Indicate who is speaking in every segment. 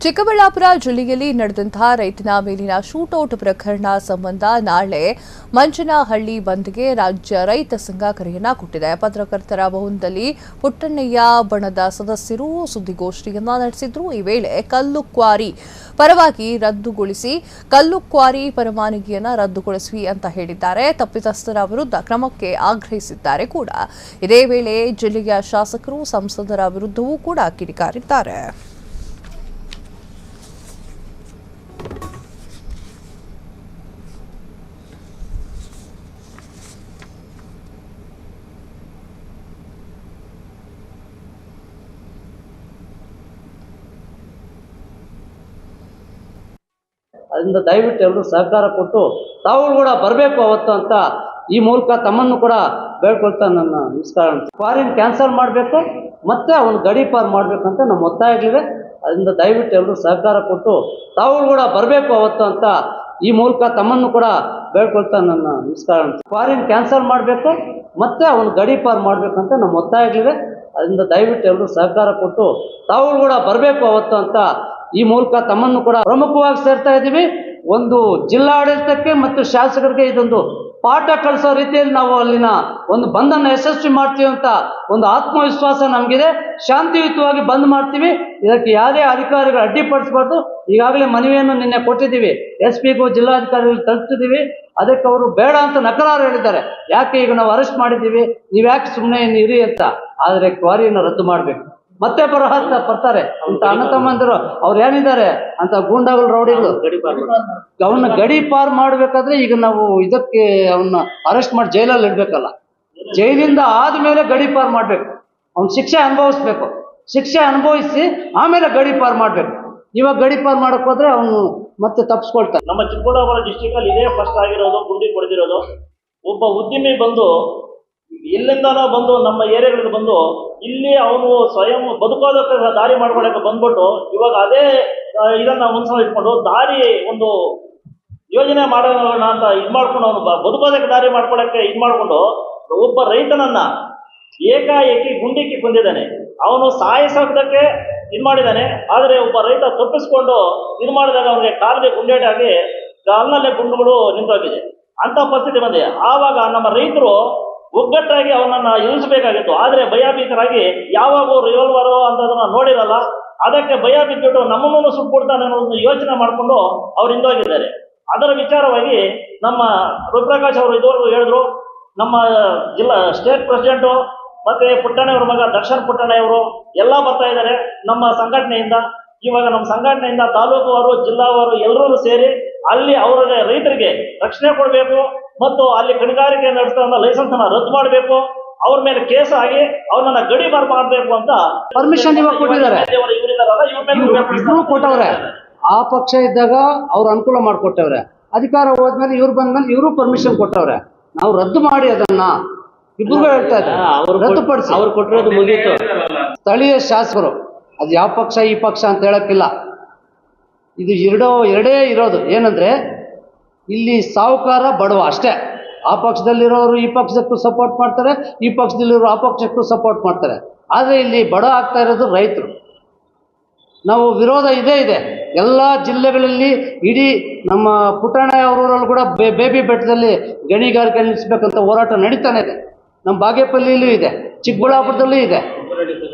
Speaker 1: ಚಿಕ್ಕಬಳ್ಳಾಪುರ ಜಿಲ್ಲೆಯಲ್ಲಿ ನಡೆದಂತಹ ರೈತನ ಮೇಲಿನ ಶೂಟೌಟ್ ಪ್ರಕರಣ ಸಂಬಂಧ ನಾಳೆ ಮಂಚನಹಳ್ಳಿ ಬಂದ್ಗೆ ರಾಜ್ಯ ರೈತ ಸಂಘ ಕರೆಯನ್ನ ಕೊಟ್ಟಿದೆ. ಪತ್ರಕರ್ತರ ಭವನದಲ್ಲಿ ಪುಟ್ಟಣ್ಣಯ್ಯ ಬಣದ ಸದಸ್ಯರು ಸುದ್ದಿಗೋಷ್ಠಿಯನ್ನ ನಡೆಸಿದ್ರು. ಈ ವೇಳೆ ಕಲ್ಲು ಕ್ವಾರಿ ಪರವಾಗಿ ರದ್ದುಗೊಳಿಸಿ ಕಲ್ಲು ಕ್ವಾರಿ ಪರವಾನಗಿಯನ್ನ ರದ್ದುಗೊಳಿಸಿ ಅಂತ ಹೇಳಿದ್ದಾರೆ. ತಪ್ಪಿತಸ್ಥರ ವಿರುದ್ಧ ಕ್ರಮಕ್ಕೆ ಆಗ್ರಹಿಸಿದ್ದಾರೆ ಕೂಡ. ಇದೇ ವೇಳೆ ಜಿಲ್ಲೆಯ ಶಾಸಕರು ಸಂಸದರ ವಿರುದ್ಧವೂ ಕೂಡ ಕಿಡಿಕಾರಿದ್ದಾರೆ.
Speaker 2: ಅದರಿಂದ ದಯವಿಟ್ಟು ಎಲ್ಲರೂ ಸಹಕಾರ ಕೊಟ್ಟು ತಾವು ಕೂಡ ಬರಬೇಕು ಅವತ್ತು ಅಂತ ಈ ಮೂಲಕ ತಮ್ಮನ್ನು ಕೂಡ ಬೇಡ್ಕೊಳ್ತಾ ನನ್ನ ನಮಸ್ಕಾರ. ಫಾರಿನ್ ಕ್ಯಾನ್ಸಲ್ ಮಾಡಬೇಕು ಮತ್ತೆ ಅವನು ಗಡಿ ಪಾರ್ ಮಾಡಬೇಕಂತ ನಮ್ಮ ಒತ್ತಾಯಗಳಿವೆ. ಅದರಿಂದ ದಯವಿಟ್ಟು ಎಲ್ಲರೂ ಸಹಕಾರ ಕೊಟ್ಟು ತಾವು ಕೂಡ ಬರಬೇಕು ಅವತ್ತು ಅಂತ ಈ ಮೂಲಕ ತಮ್ಮನ್ನು ಕೂಡ ಬೇಡ್ಕೊಳ್ತಾ ನನ್ನ ನಮಸ್ಕಾರ. ಫಾರಿನ್ ಕ್ಯಾನ್ಸಲ್ ಮಾಡಬೇಕು ಮತ್ತೆ ಅವನು ಗಡಿ ಪಾರ್ ಮಾಡಬೇಕಂತ ನಮ್ಮ ಒತ್ತಾಯಗಳಿವೆ. ಅದರಿಂದ ದಯವಿಟ್ಟು ಎಲ್ಲರೂ ಸಹಕಾರ ಕೊಟ್ಟು ತಾವು ಕೂಡ ಬರಬೇಕು ಅವತ್ತು ಅಂತ ಈ ಮೂಲಕ ತಮ್ಮನ್ನು ಕೂಡ ಪ್ರಮುಖವಾಗಿ ಸೇರ್ತಾ ಇದ್ದೀವಿ. ಒಂದು ಜಿಲ್ಲಾಡಳಿತಕ್ಕೆ ಮತ್ತು ಶಾಸಕರಿಗೆ ಇದೊಂದು ಪಾಠ ಕಲಿಸೋ ರೀತಿಯಲ್ಲಿ ನಾವು ಅಲ್ಲಿನ ಒಂದು ಬಂದನ್ನು ಯಶಸ್ವಿ ಮಾಡ್ತೀವಿ ಅಂತ ಒಂದು ಆತ್ಮವಿಶ್ವಾಸ ನಮಗಿದೆ. ಶಾಂತಿಯುತವಾಗಿ ಬಂದ್ ಮಾಡ್ತೀವಿ. ಇದಕ್ಕೆ ಯಾವುದೇ ಅಧಿಕಾರಿಗಳು ಅಡ್ಡಿಪಡಿಸಬಾರ್ದು. ಈಗಾಗಲೇ ಮನವಿಯನ್ನು ನಿನ್ನೆ ಕೊಟ್ಟಿದ್ದೀವಿ, SP ಗೂ ಜಿಲ್ಲಾಧಿಕಾರಿಗಳು ತಲುಪಿಸಿದ್ದೀವಿ. ಅದಕ್ಕೆ ಅವರು ಬೇಡ ಅಂತ ನಕರಾರು ಹೇಳಿದ್ದಾರೆ. ಯಾಕೆ ಈಗ ನಾವು ಅರೆಸ್ಟ್ ಮಾಡಿದ್ದೀವಿ, ನೀವು ಯಾಕೆ ಸುಮ್ಮನೆ ಇರಿ ಅಂತ. ಆದರೆ ಕ್ವಾರಿಯನ್ನು ರದ್ದು ಮಾಡಬೇಕು. ಮತ್ತೆ ಬರ್ತಾರೆ ಅಂತ ಅಣ್ಣ ತಮ್ಮಂದಿರು ಅವ್ರು ಏನಿದ್ದಾರೆ ಅಂತ ಗೂಂಡಾಗಳು ರೌಡಿಗಳು ಅವನ್ನ ಗಡಿ ಪಾರ್ ಮಾಡ್ಬೇಕಾದ್ರೆ ಈಗ ನಾವು ಇದಕ್ಕೆ ಅವನ್ನ ಅರೆಸ್ಟ್ ಮಾಡಿ ಜೈಲಲ್ಲಿ ಇಡ್ಬೇಕಲ್ಲ. ಜೈಲಿಂದ ಆದ್ಮೇಲೆ ಗಡಿ ಪಾರ್ ಮಾಡ್ಬೇಕು. ಅವ್ನ ಶಿಕ್ಷೆ ಅನುಭವಿಸ್ಬೇಕು. ಶಿಕ್ಷೆ ಅನುಭವಿಸಿ ಆಮೇಲೆ ಗಡಿ ಪಾರ್ ಮಾಡ್ಬೇಕು. ಇವಾಗ ಗಡಿ ಪಾರ್ ಮಾಡಕ್ ಹೋದ್ರೆ ಅವನು ಮತ್ತೆ ತಪ್ಪಿಸ್ಕೊಳ್ತಾನೆ.
Speaker 3: ನಮ್ಮ ಚಿಕ್ಕಬಳ್ಳಾಪುರ ಡಿಸ್ಟಿಕ್ ಅಲ್ಲಿ ಇದೇ ಫಸ್ಟ್ ಆಗಿರೋದು, ಗುಂಡಿ ಹೊಡೆದಿರೋದು. ಒಬ್ಬ ಉದ್ಯಮಿ ಬಂದು ಎಲ್ಲಿಂದಾನೋ ಬಂದು ನಮ್ಮ ಏರಿಯಾಗಳಿಗೆ ಬಂದು ಇಲ್ಲಿ ಅವನು ಸ್ವಯಂ ಬದುಕೋದಕ್ಕೆ ದಾರಿ ಮಾಡ್ಕೊಳಕ್ಕೆ ಬಂದ್ಬಿಟ್ಟು ಇವಾಗ ಅದೇ ಇದನ್ನ ಮನಸ್ಸಲ್ಲಿ ಇಟ್ಕೊಂಡು ದಾರಿ ಒಂದು ಯೋಜನೆ ಮಾಡೋಣ ಅಂತ ಇದು ಮಾಡ್ಕೊಂಡು ಅವನು ಬದುಕೋದಕ್ಕೆ ದಾರಿ ಮಾಡ್ಕೊಳಕ್ಕೆ ಇದು ಮಾಡ್ಕೊಂಡು ಒಬ್ಬ ರೈತನನ್ನ ಏಕಾಏಕಿ ಗುಂಡಿಕ್ಕಿ ಕೊಂದಿದ್ದಾನೆ. ಅವನು ಸಾಯಿಸೋದಕ್ಕೆ ಇದು ಮಾಡಿದ್ದಾನೆ. ಆದರೆ ಒಬ್ಬ ರೈತ ತಪ್ಪಿಸ್ಕೊಂಡು ಇದು ಮಾಡಿದಾಗ ಅವನಿಗೆ ಕಾಲಿಗೆ ಗುಂಡೇಟಾಗಿ ಕಾಲಿನಲ್ಲೇ ಗುಂಡುಗಳು ನಿಂತೋಗಿದೆ. ಅಂತ ಪರಿಸ್ಥಿತಿ ಬಂದಿದೆ. ಆವಾಗ ನಮ್ಮ ರೈತರು ಒಗ್ಗಟ್ಟಾಗಿ ಅವನನ್ನ ಇಳಿಸಬೇಕಾಗಿತ್ತು. ಆದರೆ ಭಯಭೀತರಾಗಿ ಯಾವಾಗ ರಿವಾಲ್ವರ್ ಅಂತದನ್ನ ನೋಡಿರಲ್ಲ, ಅದಕ್ಕೆ ಭಯ ಬಿದ್ದುಬಿಟ್ಟು ನಮ್ಮನ್ನು ಸುಟ್ಕೊಡ್ತಾನೆ ಅನ್ನೋ ಒಂದು ಯೋಚನೆ ಮಾಡಿಕೊಂಡು ಅವ್ರು ಹಿಂದೋಗಿದ್ದಾರೆ. ಅದರ ವಿಚಾರವಾಗಿ ನಮ್ಮ ರವಿಪ್ರಕಾಶ್ ಅವರು ಇದುವರೆಗೂ ಹೇಳಿದ್ರು. ನಮ್ಮ ಸ್ಟೇಟ್ ಪ್ರೆಸಿಡೆಂಟು ಮತ್ತೆ ಪುಟ್ಟಣ್ಣವ್ರ ಮಗ ದರ್ಶನ್ ಪುಟ್ಟಣ್ಣವರು ಎಲ್ಲ ಬರ್ತಾ ಇದ್ದಾರೆ ನಮ್ಮ ಸಂಘಟನೆಯಿಂದ. ಇವಾಗ ನಮ್ಮ ಸಂಘಟನೆಯಿಂದ ತಾಲೂಕುವಾರು ಜಿಲ್ಲಾವಾರು ಎಲ್ಲರೂ ಸೇರಿ ಅಲ್ಲಿ ಅವರಿಗೆ ರೈತರಿಗೆ ರಕ್ಷಣೆ ಕೊಡಬೇಕು ಮತ್ತು ಅಲ್ಲಿ ಗಣಿಗಾರಿಕೆ ನಡೆಸ್ತಾ ಲೈಸೆನ್ಸ್ ಅನ್ನ ರದ್ದು ಮಾಡಬೇಕು. ಅವ್ರ ಮೇಲೆ ಕೇಸ್ ಆಗಿ ಅವ್ರನ್ನ ಗಡಿ ಪಾರ್ ಮಾಡಬೇಕು ಅಂತ
Speaker 2: ಪರ್ಮಿಷನ್ ಇವಾಗ ಕೊಟ್ಟಿದ್ದಾರೆ. ಕೊಟ್ಟವ್ರೆ. ಆ ಪಕ್ಷ ಇದ್ದಾಗ ಅವ್ರು ಅನುಕೂಲ ಮಾಡಿಕೊಟ್ಟವ್ರೆ. ಅಧಿಕಾರ ಹೋದ್ಮೇಲೆ ಇವ್ರು ಬಂದ್ಮೇಲೆ ಇವರು ಪರ್ಮಿಷನ್ ಕೊಟ್ಟವ್ರೆ. ನಾವು ರದ್ದು ಮಾಡಿ ಅದನ್ನ ಇಬ್ಬರು ಹೇಳ್ತಾ ಇದ್ದಾರೆ. ರದ್ದುಪಡಿಸಿ ಅವ್ರು ಕೊಟ್ಟಿರೋದು ಮುಗೀತು. ಸ್ಥಳೀಯ ಶಾಸಕರು ಅದು ಯಾವ ಪಕ್ಷ ಈ ಪಕ್ಷ ಅಂತ ಹೇಳಕ್ಕಿಲ್ಲ. ಇದು ಎರಡೇ ಇರೋದು. ಏನಂದ್ರೆ ಇಲ್ಲಿ ಸಾಹುಕಾರ ಬಡವ ಅಷ್ಟೇ. ಆ ಪಕ್ಷದಲ್ಲಿರೋರು ಈ ಪಕ್ಷಕ್ಕೂ ಸಪೋರ್ಟ್ ಮಾಡ್ತಾರೆ, ಈ ಪಕ್ಷದಲ್ಲಿರೋರು ಆ ಪಕ್ಷಕ್ಕೂ ಸಪೋರ್ಟ್ ಮಾಡ್ತಾರೆ. ಆದರೆ ಇಲ್ಲಿ ಬಡ ಆಗ್ತಾ ಇರೋದು ರೈತರು. ನಾವು ವಿರೋಧ ಇದೇ ಇದೆ ಎಲ್ಲ ಜಿಲ್ಲೆಗಳಲ್ಲಿ. ಇಡೀ ನಮ್ಮ ಪುಟ್ಟಣ್ಣಯ್ಯ ಅವರಲ್ಲೂ ಕೂಡ ಬೇಬಿ ಬೆಟ್ಟದಲ್ಲಿ ಗಣಿಗಾರಿಕೆ ನಿಲ್ಲಿಸ್ಬೇಕಂತ ಹೋರಾಟ ನಡೀತಾನೆ ಇದೆ. ನಮ್ಮ ಬಾಗೇಪಲ್ಲಿಯಲ್ಲೂ ಇದೆ, ಚಿಕ್ಕಬಳ್ಳಾಪುರದಲ್ಲೂ ಇದೆ.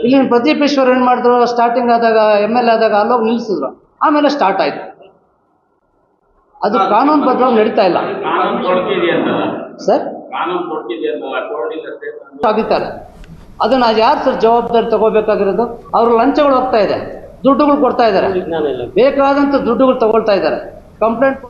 Speaker 2: ಇಲ್ಲಿ ಪ್ರದೀಪ್ ಈಶ್ವರ್ ಏನು ಮಾಡಿದ್ರು, ಸ್ಟಾರ್ಟಿಂಗ್ ಆದಾಗ MLA ಆದಾಗ ಅಲ್ಲೋಗಿ ನಿಲ್ಲಿಸಿದ್ರು. ಆಮೇಲೆ ಸ್ಟಾರ್ಟ್ ಆಯ್ತು. ಅದು ಕಾನೂನು ಬದಲಾವಣೆ ನಡೀತಾ ಇಲ್ಲ ಸರ್. ಆಗಿದ್ದಾರೆ ಅದನ್ನ ಯಾರು ಸರ್ ಜವಾಬ್ದಾರಿ ತಗೋಬೇಕಾಗಿರೋದು? ಅವರು ಲಂಚಗಳು ಹೋಗ್ತಾ ಇದೆ, ದುಡ್ಡುಗಳು ಕೊಡ್ತಾ ಇದ್ದಾರೆ, ಬೇಕಾದಂತ ದುಡ್ಡುಗಳು ತಗೊಳ್ತಾ ಇದ್ದಾರೆ. ಕಂಪ್ಲೇಂಟ್